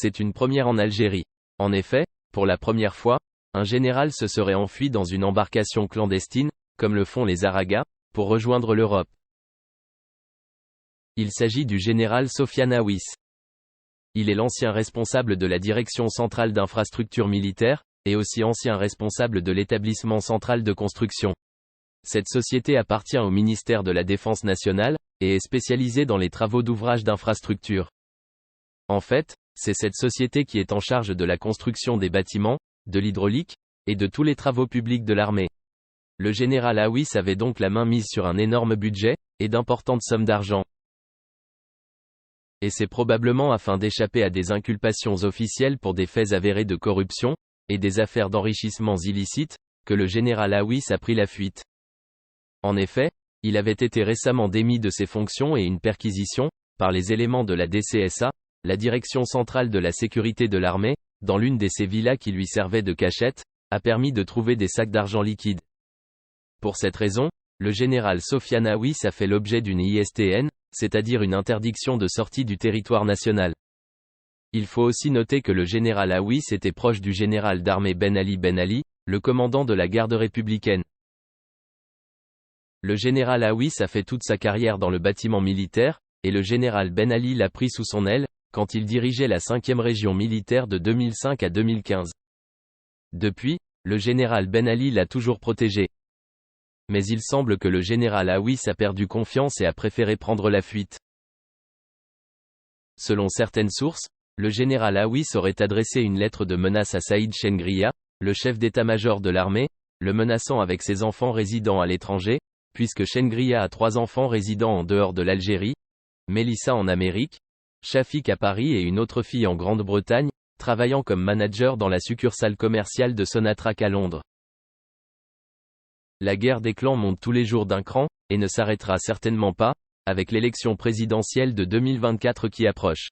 C'est une première en Algérie. En effet, pour la première fois, un général se serait enfui dans une embarcation clandestine, comme le font les Aragas, pour rejoindre l'Europe. Il s'agit du général Sofiane Aouis. Il est l'ancien responsable de la Direction centrale d'infrastructures militaires, et aussi ancien responsable de l'établissement central de construction. Cette société appartient au ministère de la Défense nationale, et est spécialisée dans les travaux d'ouvrages d'infrastructures. En fait, c'est cette société qui est en charge de la construction des bâtiments, de l'hydraulique, et de tous les travaux publics de l'armée. Le général Aouis avait donc la main mise sur un énorme budget, et d'importantes sommes d'argent. Et c'est probablement afin d'échapper à des inculpations officielles pour des faits avérés de corruption, et des affaires d'enrichissements illicites, que le général Aouis a pris la fuite. En effet, il avait été récemment démis de ses fonctions et une perquisition, par les éléments de la DCSA, la Direction centrale de la sécurité de l'armée, dans l'une de ses villas qui lui servait de cachette, a permis de trouver des sacs d'argent liquide. Pour cette raison, le général Sofiane Aouis a fait l'objet d'une ISTN, c'est-à-dire une interdiction de sortie du territoire national. Il faut aussi noter que le général Aouis était proche du général d'armée Ben Ali, le commandant de la garde républicaine. Le général Aouis a fait toute sa carrière dans le bâtiment militaire, et le général Ben Ali l'a pris sous son aile, quand il dirigeait la 5e région militaire de 2005 à 2015. Depuis, le général Ben Ali l'a toujours protégé. Mais il semble que le général Aouis a perdu confiance et a préféré prendre la fuite. Selon certaines sources, le général Aouis aurait adressé une lettre de menace à Saïd Chengria, le chef d'état-major de l'armée, le menaçant avec ses enfants résidant à l'étranger, puisque Chengria a 3 enfants résidant en dehors de l'Algérie, Mélissa en Amérique, Shafik à Paris et une autre fille en Grande-Bretagne, travaillant comme manager dans la succursale commerciale de Sonatrach à Londres. La guerre des clans monte tous les jours d'un cran, et ne s'arrêtera certainement pas, avec l'élection présidentielle de 2024 qui approche.